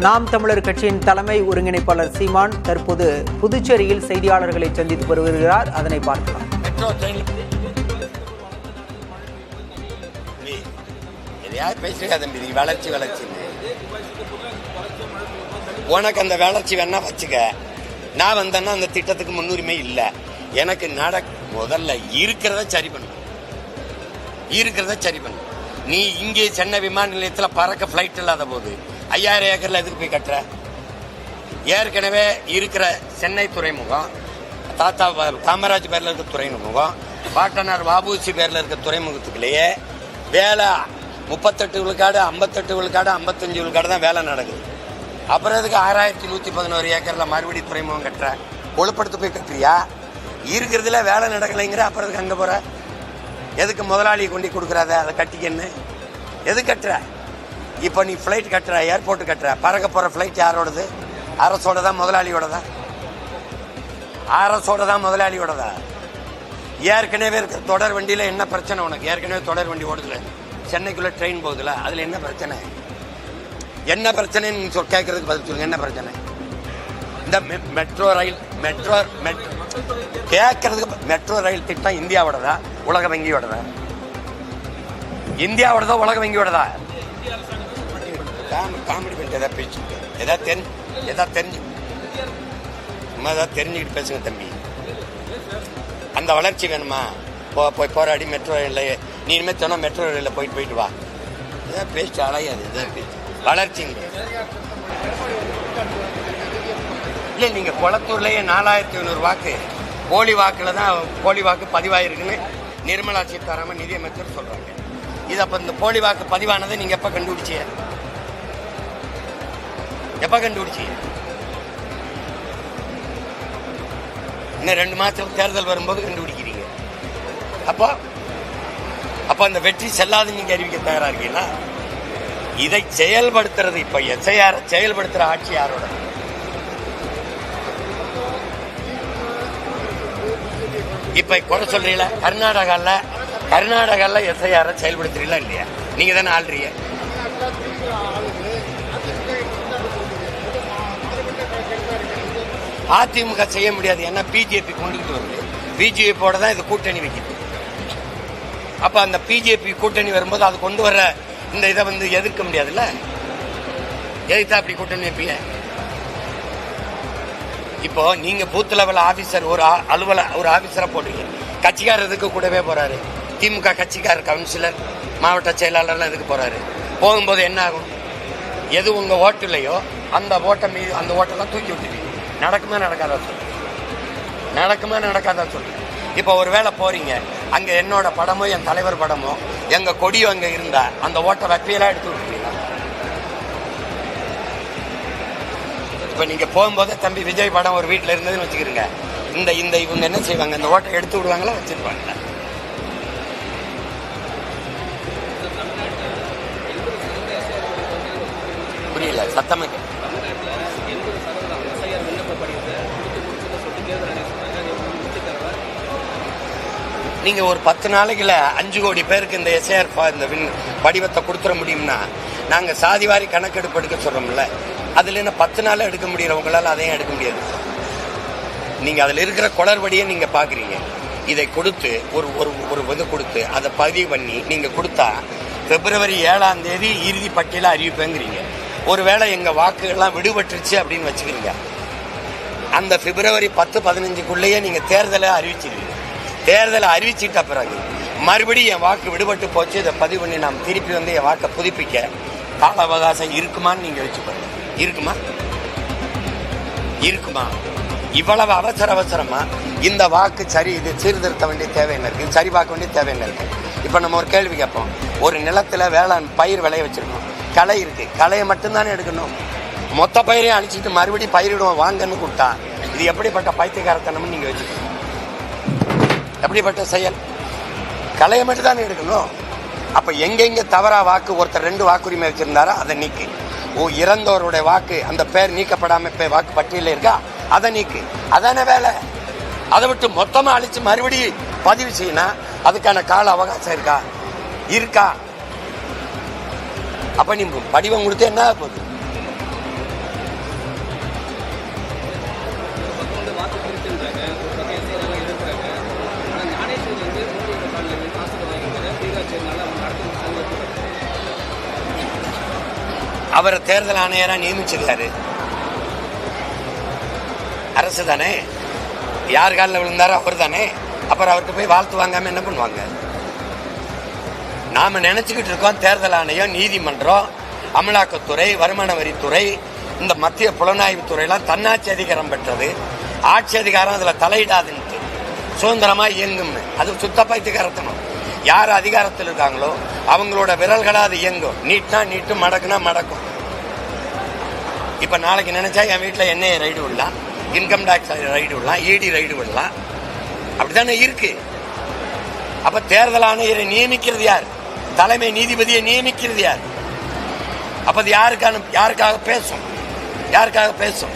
நாம் தமிழர் கட்சியின் தலைமை ஒருங்கிணைப்பாளர் சீமான் தற்போது புதுச்சேரியில் செய்தியாளர்களை சந்தித்து வருகிறார். அதனை பார்க்கலாம். வளர்ச்சி உனக்கு அந்த வளர்ச்சி வேணா வச்சுக்க. நான் வந்தேன்னா அந்த திட்டத்துக்கு முன்னுரிமை இல்லை. எனக்கு முதல்ல இருக்கிறத சரி பண்ணு. நீ இங்கே சென்னை விமான நிலையத்தில் பறக்க பிளைட் இல்லாத போது 5000 ஏக்கர்ல எதுக்கு போய் கட்டுற? ஏற்கனவே இருக்கிற சென்னை துறைமுகம், தாத்தா காமராஜ் பேர்ல இருக்க துறைமுகம், பாட்டனார் வாபூசி பேர்ல இருக்க துறைமுகத்துக்குள்ளேயே வேலை 38 விழுக்காடு, 58 விழுக்காடு, 55 விழுக்காடு தான் வேலை நடக்குது. அப்புறம் எதுக்கு 6111 ஏக்கர்ல மறுபடியும் துறைமுகம் கட்டுற? கொழுப்படுத்து போய் கட்டுறியா? இருக்கிறதுல வேலை நடக்கலைங்கிற அப்புறம் அங்க போற? எதுக்கு முதலாளியை கொண்டு கொடுக்குறாத? அதை கட்டிக்கன்னு எது கட்டுற? இப்போ நீ ஃப்ளைட் கட்டுற, ஏர்போர்ட் கட்டுற, பறக்க போற ஃப்ளைட் யாரோடது? அரசோட தான், முதலாளியோடதா? அரசோட தான், முதலாளியோடதா? ஏற்கனவே இருக்க தொடர் வண்டியில என்ன பிரச்சனை உனக்கு? ஏற்கனவே தொடர் வண்டி ஓடுதுல, சென்னைக்குள்ள ட்ரெயின் போகுதுல, அதுல என்ன பிரச்சனை? என்ன பிரச்சனைன்னு கேட்கறதுக்கு பதில் சொல்லுங்க. என்ன பிரச்சனை? இந்த மெட்ரோ ரயில் கேட்கறதுக்கு மெட்ரோ ரயில் திட்டம் இந்தியாவோடதா, உலக வங்கியோடதா? இந்தியாவோடதா, உலக வங்கியோடதா? காமெடி பண்ணிட்டு ஏதாவது பேசிட்டு ஏதாவது தெரிஞ்சுக்கிட்டு பேசுங்க தம்பி. அந்த வளர்ச்சி வேணுமா? போய் போராடி மெட்ரோ ரயில்ல நீ இனிமேல் சொன்னா மெட்ரோ ரயில்ல போயிட்டு வா. ஏதாவது பேச்சு அலையாது. ஏதாவது பேச்சு வளர்ச்சிங்க இல்லை. நீங்க குளத்தூர்லயே 4500 வாக்கு போலி வாக்குல தான் போலி வாக்கு பதிவாயிருக்குன்னு நிர்மலா சீதாராமன் நிதியமைச்சர் சொல்றாங்க. இது அப்ப இந்த போலி வாக்கு பதிவானதை நீங்க எப்ப கண்டுபிடிச்சீங்க? இன்னும் 2 மாசத்துல தேர்தல் வரும்போது கண்டுபிடிக்கிறீங்க. அப்ப அந்த வெற்றி செல்லாது நீங்க அறிவிக்க தயாரா இருக்கீங்களா? இதை செயல்படுத்துறது இப்ப எஸ்ஐஆர் செயல்படுத்துற ஆட்சி யாரோட? இப்ப குறை சொல்றீங்களா? கர்நாடகால எஸ்ஐஆர் செயல்படுத்துறீங்களா இல்லையா? நீங்க தானே ஆள்றீங்க. அதிமுக செய்ய முடியாது. ஏன்னா பிஜேபி கொண்டுகிட்டு வருது. பிஜேபியோட தான் இது கூட்டணி வைக்குது. அப்ப அந்த பிஜேபி கூட்டணி வரும்போது அது கொண்டு வர இந்த இதை எதிர்க்க முடியாதுல்ல. எதிர்த்தா அப்படி கூட்டணி வைப்பீங்க. இப்போ நீங்க பூத் லெவல் ஆபீசர் ஒரு ஆபீசரா போடுறீங்க. கட்சிக்காரருக்கு கூடவே போறாரு. திமுக கட்சிக்கார கவுன்சிலர், மாவட்ட செயலாளர்லாம் எதுக்கு போறாரு? போகும்போது என்ன ஆகும்? எது உங்க ஓட்டுலையோ அந்த ஓட்டெல்லாம் தூக்கி விட்டுருவீங்க. நடக்குமா நடக்காதா சொல்லு. இப்ப ஒரு வேளை போறீங்க, அங்க என்னோட படமோ என் தலைவர் படமோ எங்க கொடியோ அங்க இருந்தா அந்த ஓட்டை வெப்பையெல்லாம் எடுத்து விட்டுருவீங்க. இப்ப நீங்க போகும்போது தம்பி விஜய் படம் ஒரு வீட்டுல இருந்ததுன்னு வச்சுக்கிறீங்க. இந்த இவங்க என்ன செய்வாங்க? அந்த ஓட்டை எடுத்து விடுவாங்களா, வச்சிருப்பாங்க? புரியல, சத்தமா. நீங்க ஒரு 10 நாளைக்குல 5 கோடி பேருக்கு இந்த எஸ்ஐஆர் இந்த படிவத்தை கொடுத்துட முடியும்னா, நாங்க சாதிவாரி கணக்கெடுப்பு எடுக்க சொல்றோம்ல, அதுல என்ன 10 நாள் எடுக்க முடியறவங்களால அதையும் எடுக்க முடியாது. நீங்க அதுல இருக்கிற குளறுபடியை நீங்க பாக்குறீங்க. இதை கொடுத்து ஒரு இது கொடுத்து அதை பதிவு பண்ணி நீங்க கொடுத்தா பிப்ரவரி 7ஆம் தேதி இறுதி பட்டியல அறிவிப்பேங்கிறீங்க. ஒருவேளை எங்க வாக்குகள்லாம் விடுபட்டுருச்சு அப்படின்னு வச்சுக்கிறீங்க. அந்த பிப்ரவரி 10-15க்குள்ளேயே நீங்க தேர்தலை அறிவிச்சிருவீங்க. தேர்தலை அறிவிச்சிட்ட பிறகு மறுபடியும் என் வாக்கு விடுபட்டு போச்சு, இதை பதிவு பண்ணி நாம் திருப்பி என் வாக்கை புதுப்பிக்க கால அவகாசம் இருக்குமான்னு நீங்க வச்சு பாருங்க. இருக்குமா? இவ்வளவு அவசரமா இந்த வாக்கு சரி, இது சீர்திருத்த வேண்டிய தேவை என்ன இருக்கு? சரி பார்க்க வேண்டிய தேவை என்ன இருக்கு? இப்ப நம்ம ஒரு கேள்வி கேட்போம். ஒரு நிலத்துல வேளாண் பயிர் விளைய வச்சிருக்கோம், களை இருக்கு, களையை மட்டும்தானே எடுக்கணும். மொத்த பயிரையும் அழிச்சிட்டு மறுபடியும் பயிரிடுவோம் வாங்கன்னு கூப்பிட்டா இது எப்படிப்பட்ட பைத்தியக்காரத்தனம்னு நீங்க வச்சுக்கணும். எப்படிப்பட்ட செயல்? களையை மட்டும் தானே எடுக்கணும். அப்ப எங்கெங்க தவறா வாக்கு ஒருத்தர் 2 வாக்குரிமை வச்சிருந்தாரா அதை நீக்கு. இறந்தவருடைய வாக்கு அந்த பேர் நீக்கப்படாம வாக்கு பட்டியல இருக்கா, அதை நீக்கு. அதான வேலை. அதை விட்டு மொத்தமா அழிச்சு மறுபடியும் பதிவு செய்யணும். அதுக்கான கால அவகாசம் இருக்கா? அப்ப நீ படிவம் கொடுத்து என்ன போகுது? அவரை தேர்தல் ஆணையரா நியமிச்சிருக்காரு அரசு தானே. யார் காலில் விழுந்தாரோ அவர் தானே. அப்புறம் அவருக்கு போய் வாழ்த்து வாங்காம என்ன பண்ணுவாங்க? நாம நினைச்சுக்கிட்டு இருக்கோம் தேர்தல் ஆணையம், நீதிமன்றம், அமலாக்கத்துறை, வருமான வரித்துறை, இந்த மத்திய புலனாய்வு துறையெல்லாம் தன்னாட்சி அதிகாரம் பெற்றது, ஆட்சி அதிகாரம் அதுல தலையிடாதுன்ட்டு சுதந்திரமா இயங்கும். அது சுத்த பைத்தியக்காரத்தனம். யார் அதிகாரத்தில் இருக்காங்களோ அவங்களோட விரல்களா அது இயங்கும். நீட்னா நீட்டு, மடக்குனா மடக்கும். இப்ப நாளைக்கு நினைச்சா என் வீட்டுல என்ஐஏ ரைடு விடலாம், இன்கம் டாக்ஸ் ரைடு விடலாம், இடி ரைடு விடலாம். அப்படித்தானே இருக்கு. அப்ப தேர்தல் ஆணையரை நியமிக்கிறது யார்? தலைமை நீதிபதியை நியமிக்கிறது யார்? அப்ப அது யாருக்காக பேசும்?